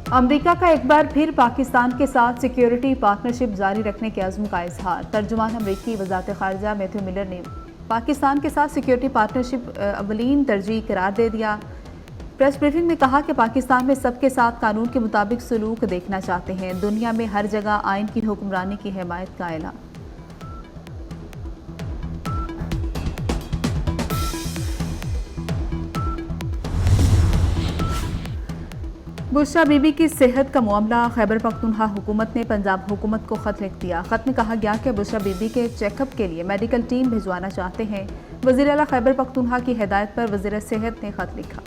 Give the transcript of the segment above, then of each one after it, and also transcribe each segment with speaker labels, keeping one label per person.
Speaker 1: America का एक बार फिर पाकिस्तान के साथ सिक्योरिटी पार्टनरशिप जारी रखने के अज़्म का इजहार। तर्जुमान अमेरिकी वज़ारत ख़ारिजा मैथ्यू मिलर ने पाकिस्तान के साथ सिक्योरिटी पार्टनरशिप अवलीन तरजीह करार दे दिया। प्रेस ब्रीफिंग में कहा कि पाकिस्तान में सबके साथ कानून के मुताबिक सलूक देखना चाहते हैं। दुनिया में हर जगह आइन की हुक्मरानी की हिमायत का ऐलान। बुशरा बीबी की सेहत का मामला। खैबर पख्तूनख्वा हुकूमत ने पंजाब हुकूमत को खत लिख दिया। खत में कहा गया कि बुशरा बीबी के चेकअप के लिए मेडिकल टीम भिजवाना चाहते हैं। वज़ीर आला खैबर पख्तूनख्वा की हिदायत पर वज़ीर सेहत ने खत लिखा।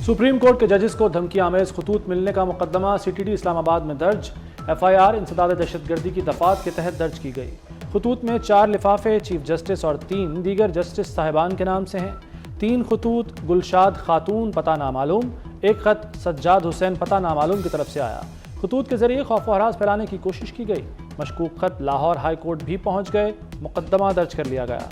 Speaker 2: सुप्रीम कोर्ट के जजेस को धमकी आमेज खतूत मिलने का मुकदमा CTD इस्लामाबाद में दर्ज। FIR इंसदाद दहशतगर्दी की दफात के तहत दर्ज की गई। खतूत में 4 लिफाफे चीफ जस्टिस और 3 दीगर जस्टिस साहिबान के नाम से हैं। 3 खतूत गुलशाद खातून पता नामालूम, एक खत सज्जाद हुसैन पता नामालूम की तरफ से आया। खतूत के जरिए खौफ व हरास फैलाने की कोशिश की गई। मशकूक खत लाहौर हाई कोर्ट भी पहुंच गए। मुकदमा दर्ज कर लिया गया।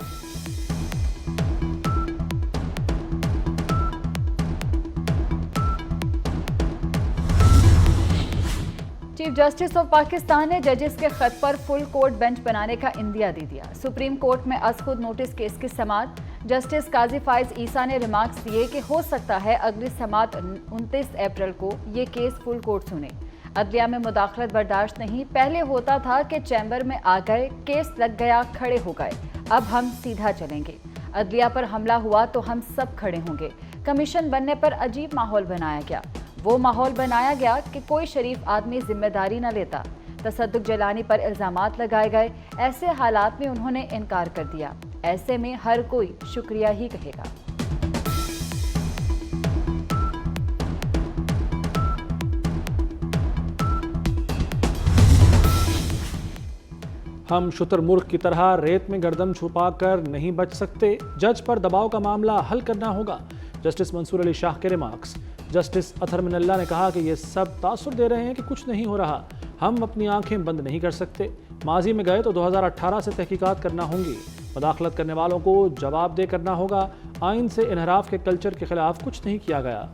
Speaker 3: चीफ जस्टिस ऑफ पाकिस्तान ने जजेस के खत पर फुल कोर्ट बेंच बनाने का इंदिया दे दिया। सुप्रीम कोर्ट में अज खुद नोटिस केस की समाअत। जस्टिस काजी फाइज ईसा ने रिमार्क्स दिए कि हो सकता है अगली समाअत 29 अप्रैल को ये केस फुल कोर्ट सुने। अदलिया में मुदाखलत बर्दाश्त नहीं। पहले होता था कि चैम्बर में आ गए, केस लग गया, खड़े हो गए। अब हम सीधा चलेंगे। अदलिया पर हमला हुआ तो हम सब खड़े होंगे। कमीशन बनने पर अजीब माहौल बनाया गया। वो माहौल बनाया गया कि कोई शरीफ आदमी जिम्मेदारी न लेता। तसद्दुक जलानी पर इल्जामात लगाए गए। ऐसे हालात में उन्होंने इनकार कर दिया। ऐसे में हर कोई शुक्रिया ही कहेगा।
Speaker 2: हम शुतुरमुर्ग की तरह रेत में गर्दन छुपाकर नहीं बच सकते। जज पर दबाव का मामला हल करना होगा। जस्टिस मंसूर अली शाह के रिमार्क्स। जस्टिस अतहर मिनल्ला ने कहा कि ये सब तासुर दे रहे हैं कि कुछ नहीं हो रहा। हम अपनी आंखें बंद नहीं कर सकते। माजी में गए तो 2018 से तहकीकात करना होंगी। मुदाखलत करने वालों को जवाबदेह करना होगा। आइन से इनहराफ के कल्चर के खिलाफ कुछ नहीं किया गया।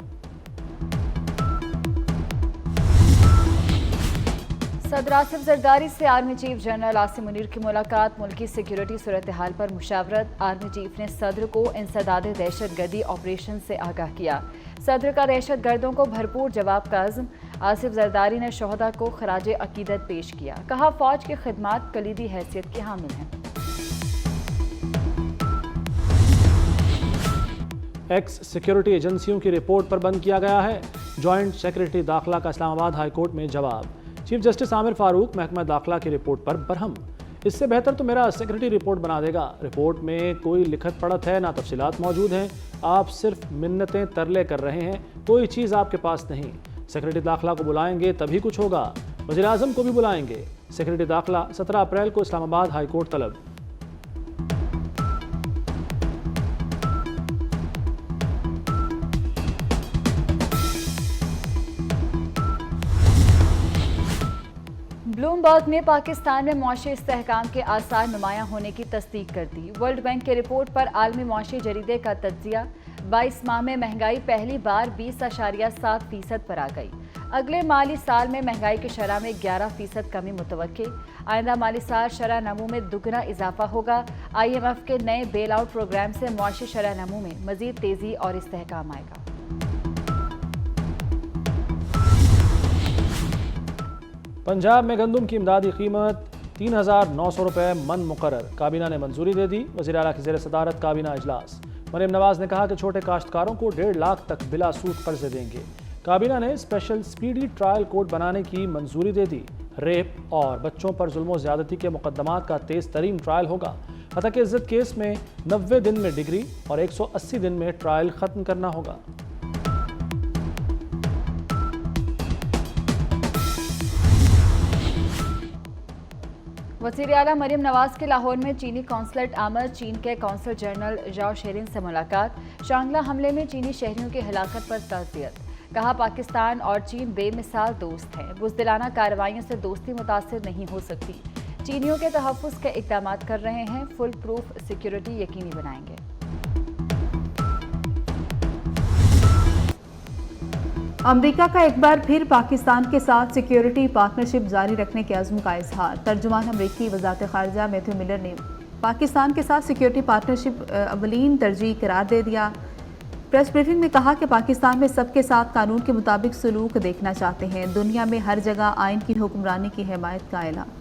Speaker 3: सदर आसिफ जरदारी से army chief general Asim Munir की मुलाकात। मुल्की सिक्योरिटी सूरत हाल पर मुशावरत। आर्मी चीफ ने सदर को इंसदाद दहशतगर्दी ऑपरेशन से आगाह किया। सदर का दहशत गर्दों को भरपूर जवाब का अज़्म। आसिफ जरदारी ने शोहदा को खराज अकीदत पेश किया। कहा फौज की खिदमात कलीदी हैसियत के हामिल हैं।
Speaker 2: एक्स सिक्योरिटी एजेंसियों की रिपोर्ट पर बंद किया गया है। जॉइंट सेक्रेटरी दाखिला का इस्लामाबाद हाई कोर्ट में जवाब। चीफ जस्टिस आमिर फारूक महकमा दाखिला की रिपोर्ट पर बरहम। इससे बेहतर तो मेरा सेक्रेटरी रिपोर्ट बना देगा। रिपोर्ट में कोई लिखत पढ़त है ना तफसीलात मौजूद हैं। आप सिर्फ मिन्नतें तरले कर रहे हैं, कोई चीज़ आपके पास नहीं। सेक्रेटरी दाखिला को बुलाएंगे तभी कुछ होगा। वज़ीर आज़म को भी बुलाएंगे। सेक्रेटरी दाखिला 17 अप्रैल को इस्लामाबाद हाई कोर्ट तलब।
Speaker 3: ब्लूमबर्ग ने पाकिस्तान में मुआशी इस्तेहकाम के आसार नुमायां होने की तस्दीक कर दी। वर्ल्ड बैंक की रिपोर्ट पर आलमी मुआशी जरीदे का तज्जिया। 22 माह में महंगाई पहली बार 20.7% पर आ गई। अगले माली साल में महंगाई की शरह में 11% कमी मुतवक्के। आइंदा माली साल शरह नमू में दुगना इजाफा होगा। IMF के नए बेल आउट प्रोग्राम से मुआशी शरह नमू में मजीद तेजी और इस्तेहकाम आएगा।
Speaker 2: पंजाब में गंदम की इमदादी कीमत 3,900 रुपये मन मुकर्रर। काबीना ने मंजूरी दे दी। वज़ीर आला की ज़ेर सदारत काबीना इजलास। मरीम नवाज ने कहा कि छोटे काश्तकारों को 1.5 लाख तक बिला सूद कर्जे देंगे। काबीना ने स्पेशल स्पीडी ट्रायल कोर्ट बनाने की मंजूरी दे दी। रेप और बच्चों पर जुल्म ज़्यादती के मुकदमात का तेज़ तरीन ट्रायल होगा। हत्या के इज्जत केस में 90 दिन में डिग्री और 180 दिन में ट्रायल ख़त्म करना होगा।
Speaker 3: वज़ीर आला मरीम नवाज के लाहौर में चीनी कौंसलेट आमद। चीन के कौंसल जनरल जाओ शेरिन से मुलाकात। शांगला हमले में चीनी शहरियों की हलाकत पर ताज़ियत। कहा पाकिस्तान और चीन बेमिसाल दोस्त हैं। बुज़दिलाना कार्रवाइयों से दोस्ती मुतासिर नहीं हो सकती। चीनियों के तहफ़्फ़ुज़ के इक़दाम कर रहे हैं। फुल प्रूफ सिक्योरिटी यकीनी बनाएंगे।
Speaker 1: अमेरिका का एक बार फिर पाकिस्तान के साथ सिक्योरिटी पार्टनरशिप जारी रखने के अज़्म का इजहार। तर्जुमान अमरीकी वज़ारत ख़ारिजा मैथ्यू मिलर ने पाकिस्तान के साथ सिक्योरिटी पार्टनरशिप अवलीन तरजीह करार दे दिया। प्रेस ब्रीफिंग में कहा कि पाकिस्तान में सबके साथ कानून के मुताबिक सलूक देखना चाहते हैं। दुनिया में हर जगह आइन की हुक्मरानी की हिमायत का ऐलान।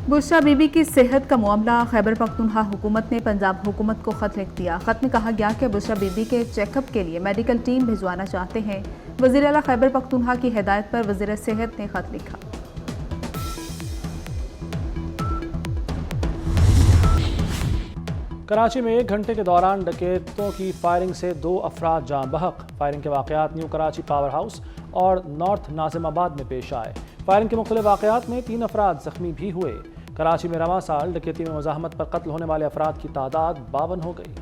Speaker 1: बुशरा बीबी की सेहत का मामला। खैबर पख्तूनख्वा हुकूमत ने पंजाब हुकूमत को खत लिख दिया। खत में कहा गया कि बुशरा बीबी के चेकअप के लिए मेडिकल टीम भिजवाना चाहते हैं। वज़ीर आला खैबर पख्तूनख्वा की हिदायत पर वज़ीर सेहत ने खत लिखा।
Speaker 2: कराची में 1 घंटे के दौरान डकैतों की फायरिंग से 2 अफराद जाँ बहक। फायरिंग के वाक़यात न्यू कराची पावर हाउस और नॉर्थ नाजिमाबाद में पेश आए। फायरिंग के मुख्तलिफ वाक़यात में 3 अफराद जख्मी भी हुए। कराची में रवां साल डकैती में मुज़ाहमत पर कत्ल होने वाले अफराद की तादाद 52 हो गई।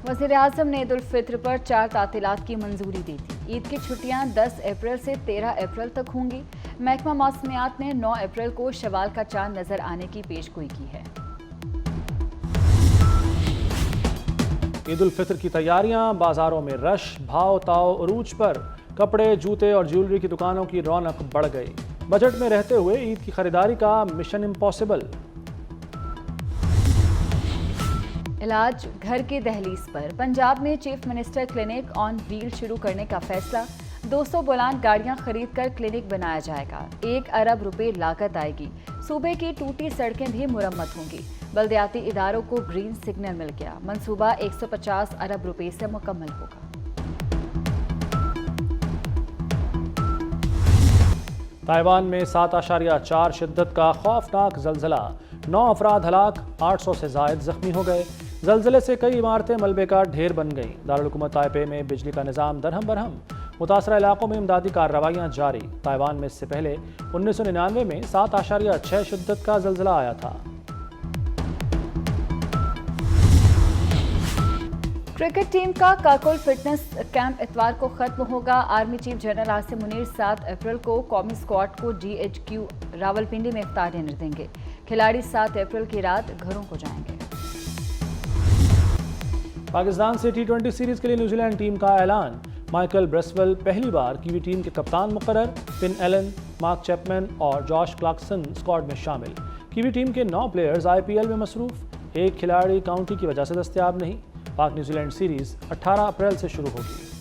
Speaker 3: वज़ीर आज़म ने ईद उल फित्र पर 4 तातीलात की मंजूरी दी थी। ईद की छुट्टियां 10 अप्रैल से 13 अप्रैल तक होंगी। महकमा मौसमियात ने 9 अप्रैल को शवाल का चांद नजर आने की पेशगोई की है।
Speaker 2: ईद उल फित्र की तैयारियां, बाजारों में रश, भाव ताव उरूज पर। कपड़े, जूते और ज्वेलरी की दुकानों की रौनक बढ़ गई। बजट में रहते हुए ईद की खरीदारी का मिशन इम्पॉसिबल।
Speaker 3: इलाज घर की दहलीज पर। पंजाब में chief minister clinic on wheel शुरू करने का फैसला। 200 बुलंद गाड़ियां खरीद कर क्लिनिक बनाया जाएगा। 1 अरब रुपए लागत आएगी। सूबे की टूटी सड़कें भी मुरम्मत होंगी। बल्दियाती इदारों को ग्रीन सिग्नल मिल गया। मंसूबा 150 अरब रुपए से मुकम्मल होगा।
Speaker 2: ताइवान में 7.4 शिद्दत का खौफनाक जल्जला। 9 अफराद हलाक, 800 से जायद जख्मी हो गए। जल्जले से कई इमारतें मलबे का ढेर बन गईं। दारुल हुकूमत ताइपे में बिजली का निज़ाम दरहम बरहम। मुतासरा इलाकों में इमदादी कार्रवाइयाँ जारी। ताइवान में इससे पहले 1999 में 7.6 शिद्दत का जल्जला आया था।
Speaker 3: क्रिकेट टीम का काकुल फिटनेस कैंप इतवार को खत्म होगा। Army chief general Asim Munir 7 अप्रैल को कौमी स्क्वाड को DHQ रावलपिंडी में इफ्तार डिनर देंगे। खिलाड़ी 7 अप्रैल की रात घरों को जाएंगे।
Speaker 2: पाकिस्तान से T20 सीरीज के लिए न्यूजीलैंड टीम का ऐलान। माइकल ब्रेसवेल पहली बार कीवी टीम के कप्तान मुकर्रर। फिन एलन, मार्क चैपमैन और जॉश क्लार्कसन स्क्वाड में शामिल। कीवी टीम के 9 प्लेयर्स IPL में मसरूफ। एक खिलाड़ी काउंटी की वजह से दस्तयाब नहीं। पाक न्यूजीलैंड सीरीज 18 अप्रैल से शुरू होगी।